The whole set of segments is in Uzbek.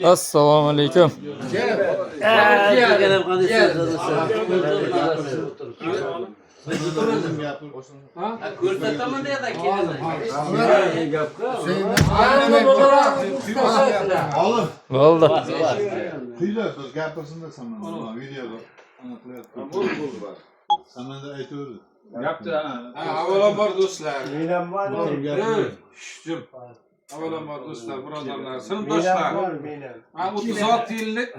Assalomu alaykum. Ko'rsataman dedi Bo'ldi. Quyda biz gapirsin-da Samandar videoda aniqlayapti. Samandar aytaverdi. Gapti. Avvalambor do'stlar. Shum. Avvalambor do'stlar, birodarlar, sinfdoshlar. Men 36 yillik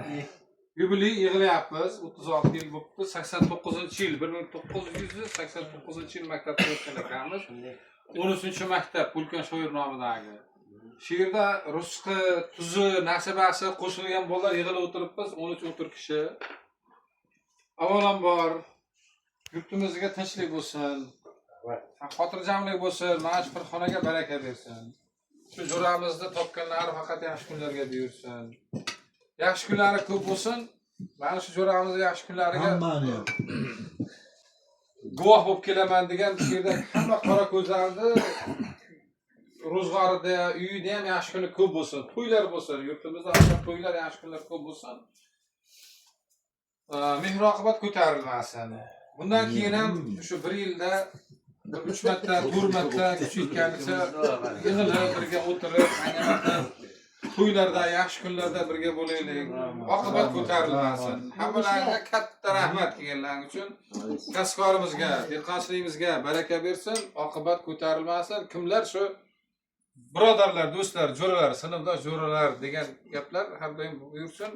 yubiley yig'layapmiz. 36 yil bo'libdi. 89-yil, 1989-yil maktabda o'tgan ekanmiz. 13-maktab Pulkan shoir nomidagi. Shu yerda Rusqi, Tuzi, Nasibasi qo'shilgan bolalar yig'ilib o'tiribmiz, 13 kishi. Avvalambor yurtimizga tinchlik bo'lsin. Xotirjamlik bo'lsin, mana shu xonaga baraka bersin. Shu jo'ramizni topganlari faqat yaxshi kunlarga buyursin. Yaxshi kunlari ko'p bo'lsin. Mana shu jo'ramizning yaxshi kunlariga guvoh bo'lib kelaman degan bu yerda hamma qora ko'zlarni ro'zg'orida, uyida ham yaxshi kuni ko'p bo'lsin. To'ylar bo'lsin, yurtimizda ham to'ylar, yaxshi kunlar ko'p bo'lsin. Mehr oqibat ko'tarilmasin. Bundan keyin ham shu 1 yilda 3 marta, 4 marta kuchaytganicha yig'ilib birga o'tirib, aynan to'ylarda, yaxshi kunlarda birga bo'laylik. Oqibat ko'tarilmasin. Hammalarga katta rahmat kelganlar uchun. Kasbkorimizga, dehqonchiligimizga baraka bersin, oqibat ko'tarilmasin. Kimlar shu birodarlar, do'stlar, jo'ralar, sinfdosh jo'ralar degan gaplar har doim yursin.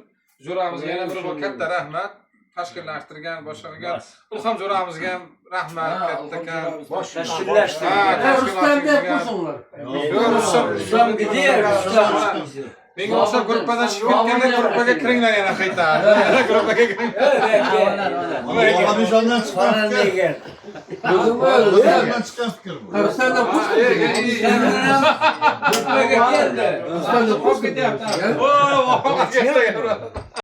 Jo'ramizga yana bir bor katta rahmat. Tashkillashtirgan, boshqargan Ilhom jo'ramizga ham rahmat kattakon. Tashkillashtirgan. Rustam gidiyor. Menga o'sha gruppadan chiqib ketganda gruppaga kiringlar yana qayta. Gruppaga kiringlar. Andijondan chiqqan fikr. Andijondan chiqqan fikr bu. Rustamdan gruppaga keldi. Rustamdan qo'shib ketyapti.